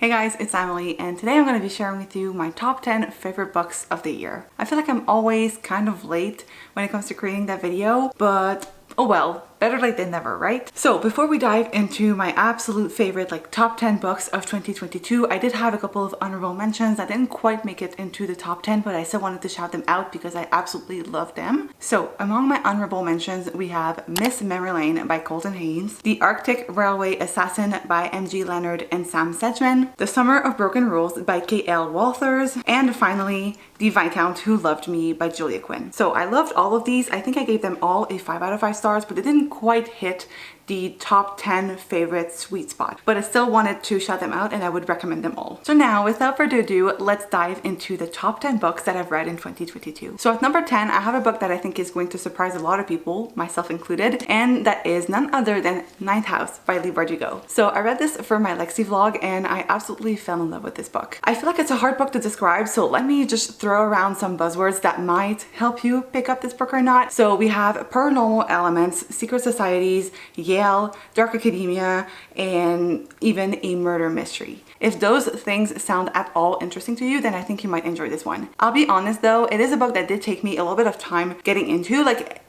Hey guys, it's Emily, and today I'm going to be sharing with you my top 10 favorite books of the year. I feel like I'm always kind of late when it comes to creating that video, but oh well, better late than never, right? So before we dive into my absolute favorite top 10 books of 2022, I did have a couple of honorable mentions that didn't quite make it into the top 10, but I still wanted to shout them out because I absolutely love them. So among my honorable mentions, we have Miss Memory Lane by Colton Haynes, The Arctic Railway Assassin by M.G. Leonard and Sam Sedgman, The Summer of Broken Rules by K.L. Walters, and finally, The Viscount Who Loved Me by Julia Quinn. So I loved all of these. I think I gave them all a 5 out of 5 stars, but they didn't quite hit the top 10 favorite sweet spot, but I still wanted to shout them out and I would recommend them all. So now without further ado, let's dive into the top 10 books that I've read in 2022. So at number 10, I have a book that I think is going to surprise a lot of people, myself included, and that is none other than Ninth House by Leigh Bardugo. So I read this for my Lexi vlog and I absolutely fell in love with this book. I feel like it's a hard book to describe, so let me just throw around some buzzwords that might help you pick up this book or not. So we have paranormal elements, secret societies, Yale, dark academia, and even a murder mystery. If those things sound at all interesting to you, then I think you might enjoy this one. I'll be honest though, it is a book that did take me a little bit of time getting into.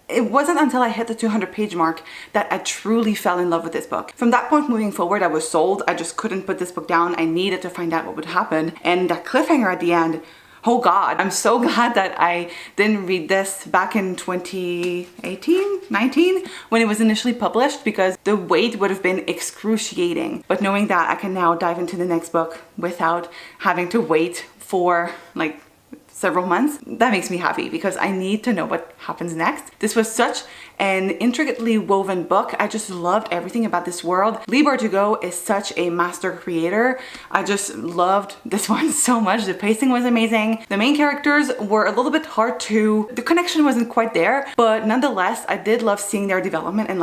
It wasn't until I hit the 200-page mark that I truly fell in love with this book. From that point moving forward, I was sold. I just couldn't put this book down. I needed to find out what would happen. And that cliffhanger at the end, oh God, I'm so glad that I didn't read this back in 2018, 19, when it was initially published, because the wait would have been excruciating. But knowing that I can now dive into the next book without having to wait for several months, that makes me happy because I need to know what happens next. This was such an intricately woven book. I just loved everything about this world. Leigh Bardugo is such a master creator. I just loved this one so much. The pacing was amazing. The main characters were a little bit hard to, the connection wasn't quite there, but nonetheless, I did love seeing their development and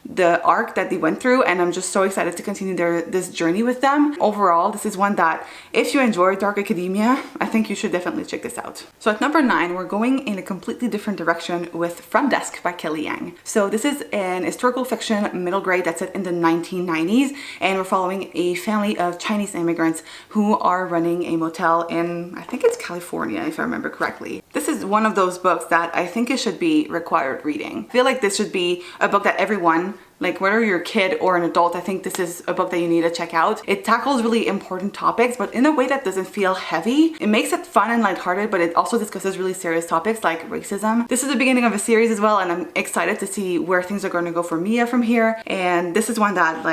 the arc that they went through, and I'm just so excited to continue this journey with them. Overall, this is one that if you enjoy dark academia, I think you should definitely check this out. So at number 9, we're going in a completely different direction with Front Desk by Kelly Yang. So this is an historical fiction middle grade that's set in the 1990s, and we're following a family of Chinese immigrants who are running a motel in, I think it's California if I remember correctly. This is one of those books that I think it should be required reading. I feel like this should be a book that everyone, whether you're a kid or an adult, I think this is a book that you need to check out. It tackles really important topics, but in a way that doesn't feel heavy. It makes it fun and lighthearted, but it also discusses really serious topics like racism. This is the beginning of a series as well, and I'm excited to see where things are going to go for Mia from here. And this is one that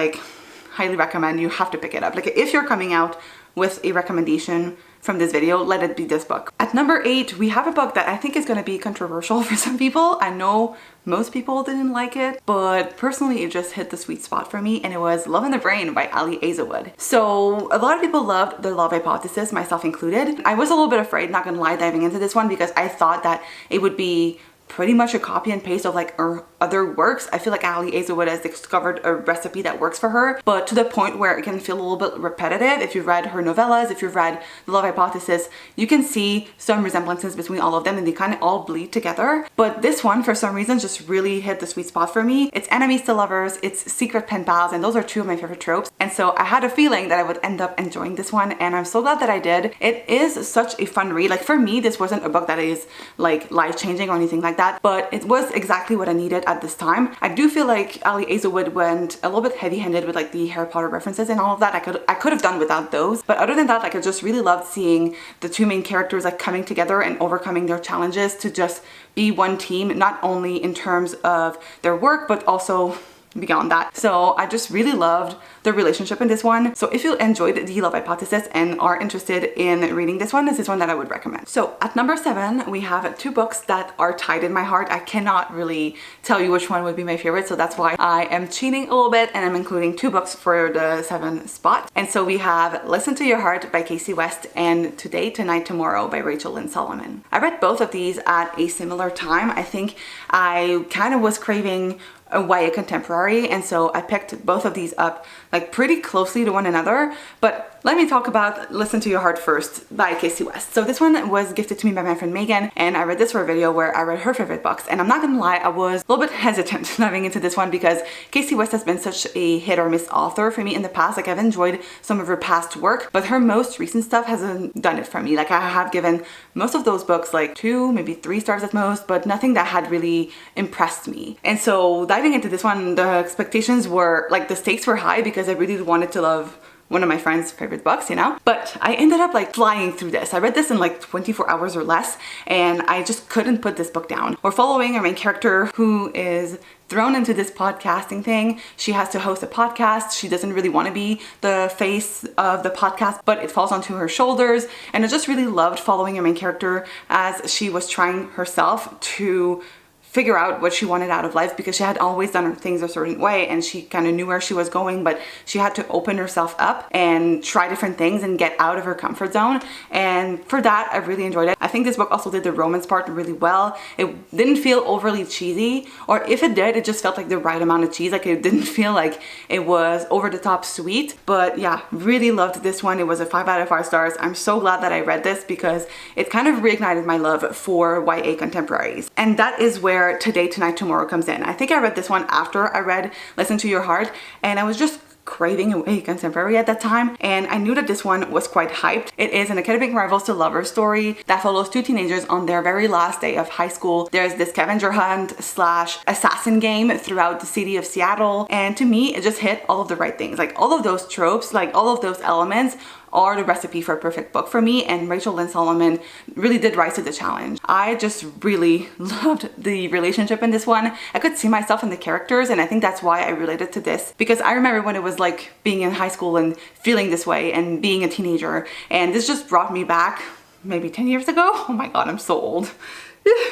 highly recommend. You have to pick it up. If you're coming out with a recommendation from this video, let it be this book. At number 8, we have a book that I think is going to be controversial for some people. I know most people didn't like it, but personally it just hit the sweet spot for me, and it was Love in the Brain by Ali Azawood. So a lot of people loved The Love Hypothesis, myself included. I was a little bit afraid, not gonna lie, diving into this one because I thought that it would be pretty much a copy and paste of her other works. I feel like Ali Azawood has discovered a recipe that works for her, but to the point where it can feel a little bit repetitive. If you've read her novellas, if you've read The Love Hypothesis, you can see some resemblances between all of them and they kind of all bleed together. But this one, for some reason, just really hit the sweet spot for me. It's enemies to lovers, it's secret pen pals, and those are two of my favorite tropes. And so I had a feeling that I would end up enjoying this one, and I'm so glad that I did. It is such a fun read. For me, this wasn't a book that is life-changing or anything like that, but it was exactly what I needed at this time. I do feel like Ali Azawood went a little bit heavy-handed with the Harry Potter references and all of that. I could have done without those, but other than that, I just really loved seeing the two main characters coming together and overcoming their challenges to just be one team, not only in terms of their work but also beyond that. So I just really loved the relationship in this one. So if you enjoyed The Love Hypothesis and are interested in reading this one, this is one that I would recommend. So at number 7, we have 2 books that are tied in my heart. I cannot really tell you which one would be my favorite, so that's why I am cheating a little bit and I'm including 2 books for the 7 spot. And so we have Listen to Your Heart by Casey West and Today, Tonight, Tomorrow by Rachel Lynn Solomon. I read both of these at a similar time. I think I kind of was craving a YA contemporary, and so I picked both of these up pretty closely to one another, but let me talk about Listen to Your Heart First by Casey West. So this one was gifted to me by my friend Megan, and I read this for a video where I read her favorite books. And I'm not gonna lie, I was a little bit hesitant diving into this one because Casey West has been such a hit or miss author for me in the past. Like, I've enjoyed some of her past work, but her most recent stuff hasn't done it for me. Like, I have given most of those books like 2, maybe 3 stars at most, but nothing that had really impressed me. And so diving into this one, the expectations were, like, the stakes were high because I really wanted to love one of my friend's favorite books, you know? But I ended up like flying through this. I read this in like 24 hours or less, and I just couldn't put this book down. We're following our main character who is thrown into this podcasting thing. She has to host a podcast. She doesn't really want to be the face of the podcast, but it falls onto her shoulders. And I just really loved following our main character as she was trying herself to figure out what she wanted out of life, because she had always done things a certain way and she kind of knew where she was going, but she had to open herself up and try different things and get out of her comfort zone. And for that, I really enjoyed it. I think this book also did the romance part really well. It didn't feel overly cheesy, or if it did, it just felt like the right amount of cheese. Like, it didn't feel like it was over the top sweet. But yeah, really loved this one. It was a 5 out of 5 stars. I'm so glad that I read this because it kind of reignited my love for YA contemporaries. And that is where Today, Tonight, Tomorrow comes in. I think I read this one after I read Listen to Your Heart, and I was just craving a contemporary at that time, and I knew that this one was quite hyped. It is an academic rivals to lovers story that follows 2 teenagers on their very last day of high school. There's this scavenger hunt / assassin game throughout the city of Seattle, and to me it just hit all of the right things. Like, all of those tropes, like all of those elements are the recipe for a perfect book for me, and Rachel Lynn Solomon really did rise to the challenge. I just really loved the relationship in this one. I could see myself in the characters, and I think that's why I related to this, because I remember when it was like being in high school and feeling this way and being a teenager, and this just brought me back maybe 10 years ago. Oh my god, I'm so old.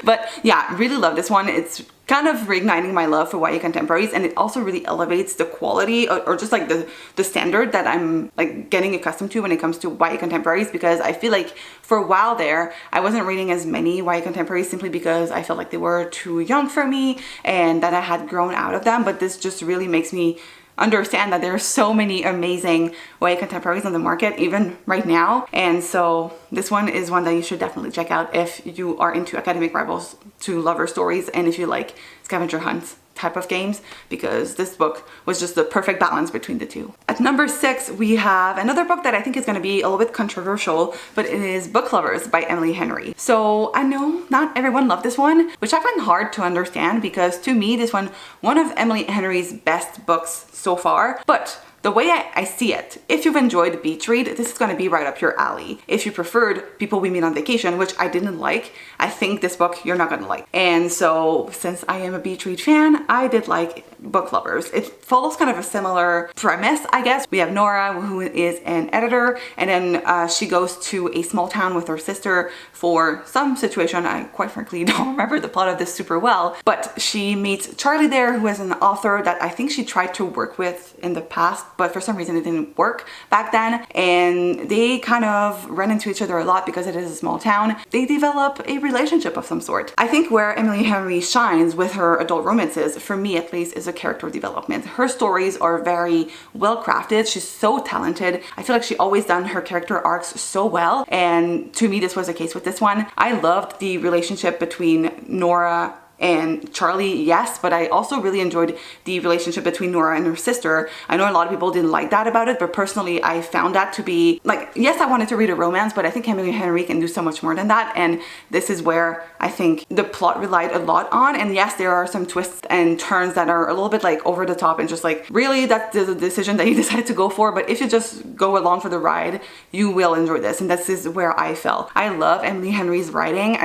But yeah, really love this one. It's kind of reigniting my love for YA contemporaries, and it also really elevates the quality or just like the standard that I'm like getting accustomed to when it comes to YA contemporaries, because I feel like for a while there I wasn't reading as many YA contemporaries simply because I felt like they were too young for me and that I had grown out of them. But this just really makes me understand that there are so many amazing YA contemporaries on the market even right now, and so this one is one that you should definitely check out if you are into academic rivals to lover stories and if you like scavenger hunts type of games, because this book was just the perfect balance between the two. At number 6, we have another book that I think is going to be a little bit controversial, but it is Book Lovers by Emily Henry. So I know not everyone loved this one, which I find hard to understand, because to me this one of Emily Henry's best books so far. But the way I see it, if you've enjoyed Beach Read, this is going to be right up your alley. If you preferred People We Meet on Vacation, which I didn't like, I think this book you're not going to like. And so since I am a Beach Read fan, I did like Book Lovers. It follows kind of a similar premise, I guess. We have Nora, who is an editor, and then she goes to a small town with her sister for some situation. I quite frankly don't remember the plot of this super well, but she meets Charlie there, who is an author that I think she tried to work with in the past, but for some reason it didn't work back then, and they kind of run into each other a lot because it is a small town. They develop a relationship of some sort. I think where Emily Henry shines with her adult romances, for me at least, is a character development. Her stories are very well crafted. She's so talented. I feel like she always done her character arcs so well, and to me this was the case with this one. I loved the relationship between Nora and Charlie, yes, but I also really enjoyed the relationship between Nora and her sister. I know a lot of people didn't like that about it, but personally I found that to be like, yes, I wanted to read a romance, but I think Emily Henry can do so much more than that, and this is where I think the plot relied a lot on. And yes, there are some twists and turns that are a little bit like over the top and just like, really, that's the decision that you decided to go for, but if you just go along for the ride, you will enjoy this. And this is where I fell. I love Emily Henry's writing.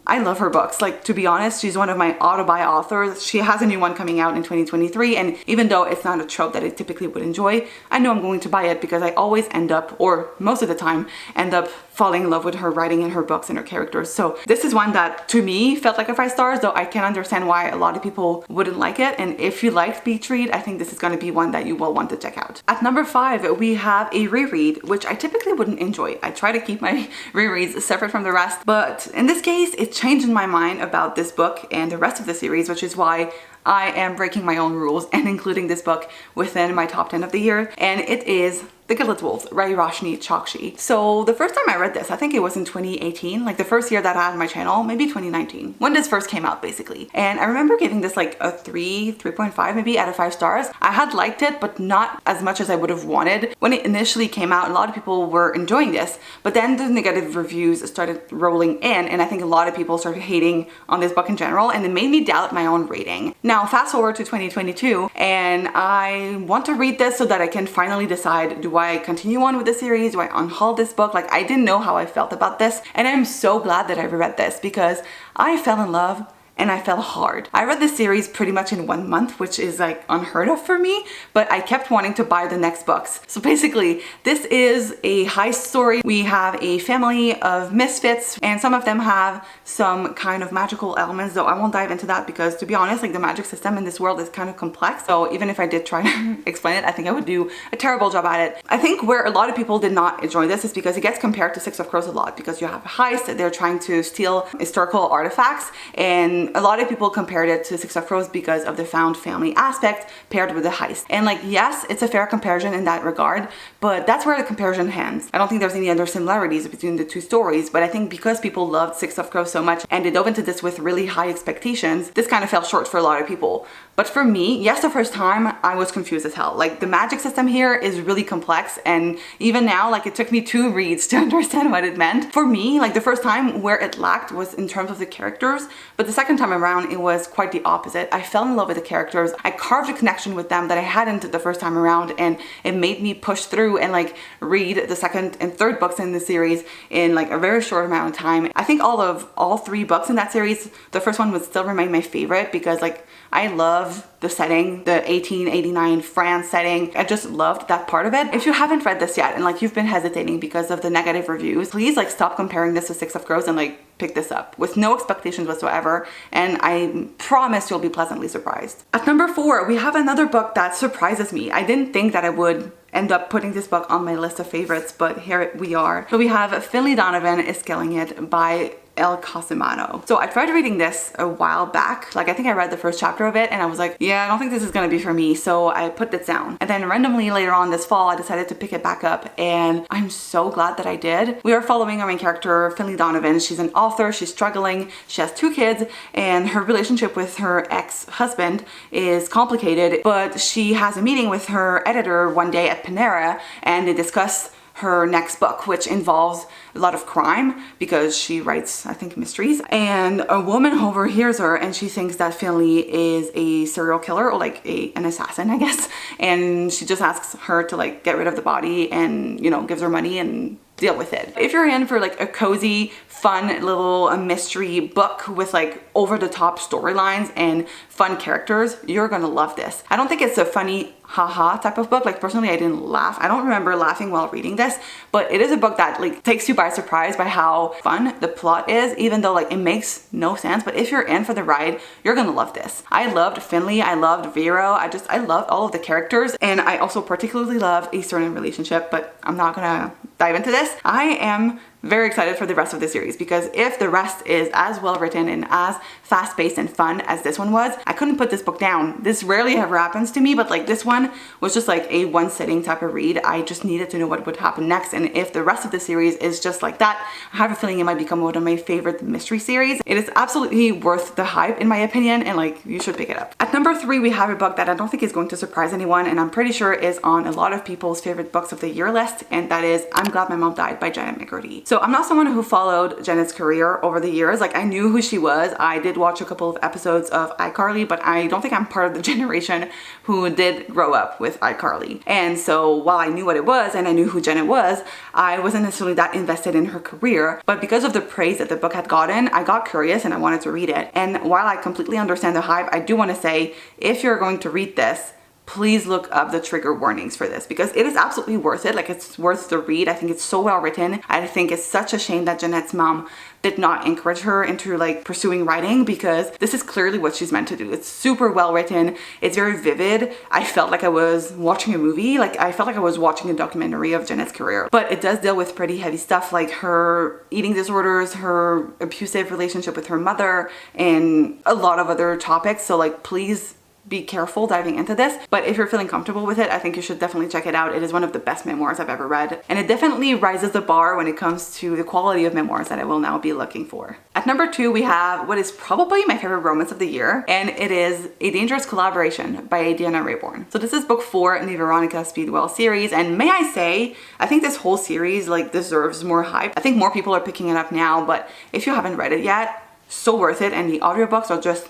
I love her books. Like, to be honest, she's one of my auto-buy authors. She has a new one coming out in 2023, and even though it's not a trope that I typically would enjoy, I know I'm going to buy it because I always end up, or most of the time, end up falling in love with her writing and her books and her characters. So this is one that to me felt like a 5 stars, though I can understand why a lot of people wouldn't like it. And if you liked Beach Read, I think this is going to be one that you will want to check out. At number 5, we have a reread, which I typically wouldn't enjoy. I try to keep my rereads separate from the rest, but in this case, it changed my mind about this book and the rest of the series, which is why I am breaking my own rules and including this book within my top 10 of the year, and it is The Gilded Wolves, Rai Roshni Chokshi. So the first time I read this, I think it was in 2018, like the first year that I had my channel, maybe 2019, when this first came out basically. And I remember giving this like a 3.5 maybe out of 5 stars. I had liked it, but not as much as I would have wanted. When it initially came out, a lot of people were enjoying this, but then the negative reviews started rolling in, and I think a lot of people started hating on this book in general, and it made me doubt my own rating. Now fast forward to 2022, and I want to read this so that I can finally decide, do I continue on with the series? Do I unhaul this book? Like, I didn't know how I felt about this, and I'm so glad that I reread this because I fell in love and I fell hard. I read this series pretty much in 1 month, which is like unheard of for me, but I kept wanting to buy the next books. So basically, this is a heist story. We have a family of misfits, and some of them have some kind of magical elements, though I won't dive into that because, to be honest, like the magic system in this world is kind of complex. So even if I did try to explain it, I think I would do a terrible job at it. I think where a lot of people did not enjoy this is because it gets compared to Six of Crows a lot, because you have a heist, they're trying to steal historical artifacts, and a lot of people compared it to Six of Crows because of the found family aspect paired with the heist. And like, yes, it's a fair comparison in that regard, but that's where the comparison ends. I don't think there's any other similarities between the two stories, but I think because people loved Six of Crows so much and they dove into this with really high expectations, this kind of fell short for a lot of people. But for me, yes, the first time I was confused as hell. Like, the magic system here is really complex, and even now, like, it took me 2 reads to understand what it meant. For me, like, the first time where it lacked was in terms of the characters, but the second time around it was quite the opposite. I fell in love with the characters. I carved a connection with them that I hadn't the first time around, and it made me push through and like read the second and third books in the series in like a very short amount of time. I think all 3 books in that series, the first one would still remain my favorite because like I love the setting, the 1889 France setting. I just loved that part of it. If you haven't read this yet and like you've been hesitating because of the negative reviews, please like stop comparing this to Six of Crows and like pick this up with no expectations whatsoever, and I promise you'll be pleasantly surprised. At number 4, we have another book that surprises me. I didn't think that I would end up putting this book on my list of favorites, but here we are. So we have Finley Donovan is Killing It by El Casimano. So I tried reading this a while back. Like, I think I read the first chapter of it and I was like, yeah, I don't think this is gonna be for me. So I put this down. And then randomly later on this fall, I decided to pick it back up, and I'm so glad that I did. We are following our main character, Finley Donovan. She's an author, she's struggling, she has 2 kids, and her relationship with her ex-husband is complicated, but she has a meeting with her editor one day at Panera, and they discuss her next book, which involves a lot of crime because she writes, I think, mysteries. And a woman overhears her and she thinks that Finley is a serial killer, or like an assassin, I guess. And she just asks her to like get rid of the body and, you know, gives her money and deal with it. If you're in for like a cozy, fun little mystery book with like over-the-top storylines and fun characters, you're gonna love this. I don't think it's a funny haha type of book. Like, personally, I didn't laugh. I don't remember laughing while reading this, but it is a book that like takes you by surprise by how fun the plot is, even though like it makes no sense. But if you're in for the ride, you're gonna love this. I loved Finley, I loved Vero, I loved all of the characters, and I also particularly love a certain relationship, but I'm not gonna dive into this. I am very excited for the rest of the series, because if the rest is as well written and as fast-paced and fun as this one was, I couldn't put this book down. This rarely ever happens to me, but like this one was just like a one-sitting type of read. I just needed to know what would happen next, and if the rest of the series is just like that, I have a feeling it might become one of my favorite mystery series. It is absolutely worth the hype in my opinion, and like you should pick it up. At number 3, we have a book that I don't think is going to surprise anyone, and I'm pretty sure is on a lot of people's favorite books of the year list, and that is I'm Glad My Mom Died by Janet McCurdy. So I'm not someone who followed Janet's career over the years. Like, I knew who she was. I did watch a couple of episodes of iCarly, but I don't think I'm part of the generation who did grow up with iCarly. And so while I knew what it was and I knew who Janet was, I wasn't necessarily that invested in her career. But because of the praise that the book had gotten, I got curious and I wanted to read it. And while I completely understand the hype, I do want to say, if you're going to read this, please look up the trigger warnings for this, because it is absolutely worth it. Like, it's worth the read. I think it's so well written. I think it's such a shame that Janet's mom did not encourage her into like pursuing writing, because this is clearly what she's meant to do. It's super well written. It's very vivid. I felt like I was watching a movie. Like, I felt like I was watching a documentary of Janet's career, but it does deal with pretty heavy stuff, like her eating disorders, her abusive relationship with her mother, and a lot of other topics. So like, please be careful diving into this, but if you're feeling comfortable with it, I think you should definitely check it out. It is one of the best memoirs I've ever read, and it definitely rises the bar when it comes to the quality of memoirs that I will now be looking for. At number 2, we have what is probably my favorite romance of the year, and it is A Dangerous Collaboration by Deanna Raybourn. So this is book 4 in the Veronica Speedwell series, and may I say, I think this whole series like deserves more hype. I think more people are picking it up now, but if you haven't read it yet, so worth it, and the audiobooks are just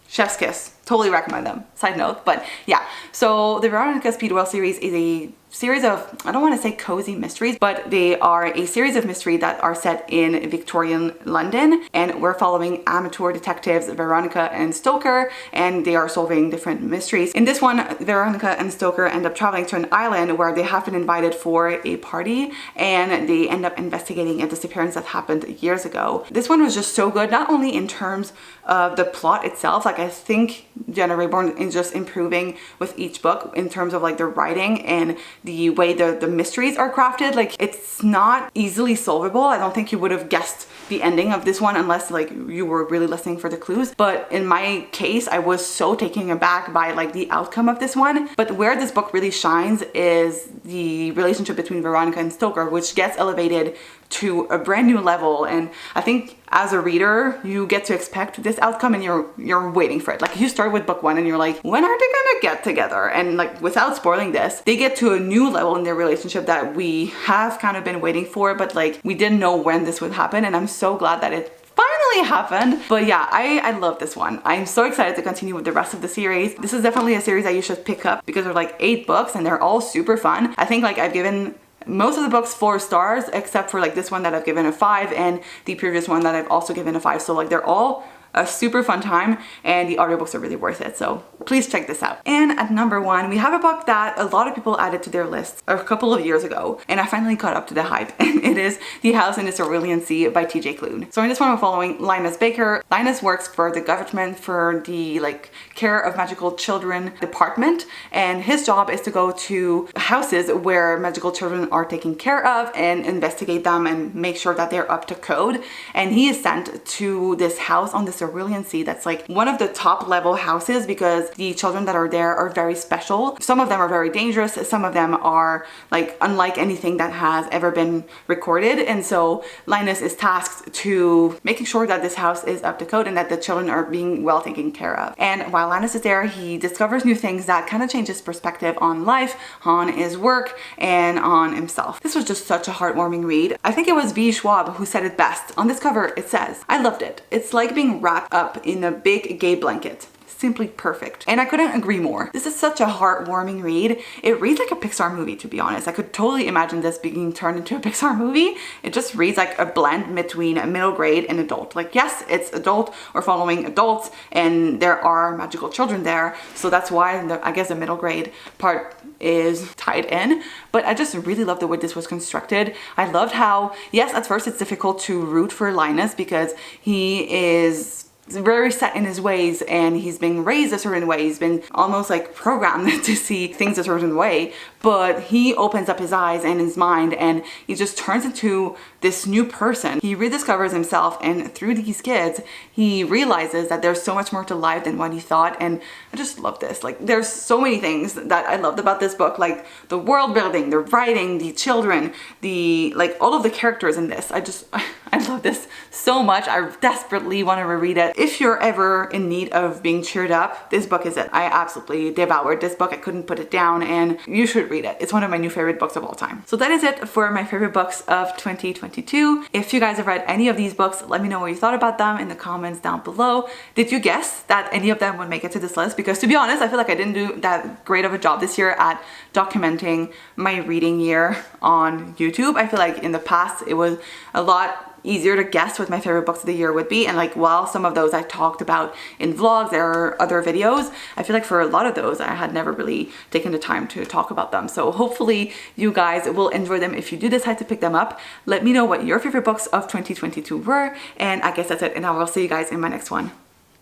chef's kiss. Totally recommend them. Side note, but yeah. So the Veronica Speedwell series is a series of, I don't want to say cozy mysteries, but they are a series of mysteries that are set in Victorian London, and we're following amateur detectives Veronica and Stoker, and they are solving different mysteries. In this one, Veronica and Stoker end up traveling to an island where they have been invited for a party, and they end up investigating a disappearance that happened years ago. This one was just so good, not only in terms of the plot itself, like I think Deanna Raybourn is just improving with each book in terms of like the writing and the way the mysteries are crafted. Like, it's not easily solvable. I don't think you would have guessed the ending of this one unless like you were really listening for the clues. But in my case, I was so taken aback by like the outcome of this one. But where this book really shines is the relationship between Veronica and Stoker, which gets elevated to a brand new level. And I think as a reader, you get to expect this outcome, and you're waiting for it. Like, you start with book 1 and you're like, when are they gonna get together? And like, without spoiling this, they get to a new level in their relationship that we have kind of been waiting for, but like we didn't know when this would happen, and I'm so glad that it finally happened. But yeah, I love this one. I'm so excited to continue with the rest of the series. This is definitely a series that you should pick up because they're like 8 books and they're all super fun. I think like I've given most of the books 4 stars, except for like this one that I've given a 5, and the previous one that I've also given a 5. So like they're all a super fun time, and the audiobooks are really worth it. So please check this out. And at number 1, we have a book that a lot of people added to their lists a couple of years ago, and I finally caught up to the hype, and it is The House in the Cerulean Sea by TJ Klune. So in this one, we're following Linus Baker. Linus works for the government for the like care of magical children department, and his job is to go to houses where magical children are taken care of and investigate them and make sure that they're up to code. And he is sent to this house on the Cerulean Sea that's like one of the top level houses because the children that are there are very special. Some of them are very dangerous, some of them are like unlike anything that has ever been recorded, and so Linus is tasked to making sure that this house is up to code and that the children are being well taken care of. And while Linus is there, he discovers new things that kind of change his perspective on life, on his work, and on himself. This was just such a heartwarming read. I think it was V. Schwab who said it best. On this cover it says, "I loved it. It's like being wrapped up in a big gay blanket. Simply perfect." And I couldn't agree more. This is such a heartwarming read. It reads like a Pixar movie, to be honest. I could totally imagine this being turned into a Pixar movie. It just reads like a blend between a middle grade and adult. Like, yes, it's adult or following adults, and there are magical children there, so that's why I guess the middle grade part is tied in. But I just really love the way this was constructed. I loved how, yes, at first it's difficult to root for Linus because he is very set in his ways and he's being raised a certain way. He's been almost like programmed to see things a certain way, but he opens up his eyes and his mind and he just turns into this new person. He rediscovers himself, and through these kids he realizes that there's so much more to life than what he thought. And I just love this. Like, there's so many things that I loved about this book, like the world building, the writing, the children, the like all of the characters in this. I love this so much. I desperately want to reread it. If you're ever in need of being cheered up, this book is it. I absolutely devoured this book. I couldn't put it down, and you should read it. It's one of my new favorite books of all time. So that is it for my favorite books of 2022. If you guys have read any of these books, let me know what you thought about them in the comments down below. Did you guess that any of them would make it to this list? Because to be honest, I feel like I didn't do that great of a job this year at documenting my reading year on YouTube. I feel like in the past it was a lot easier to guess what my favorite books of the year would be, and like while some of those I talked about in vlogs or other videos, I feel like for a lot of those I had never really taken the time to talk about them. So hopefully you guys will enjoy them if you do decide to pick them up. Let me know what your favorite books of 2022 were, and I guess that's it, and I will see you guys in my next one.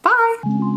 Bye!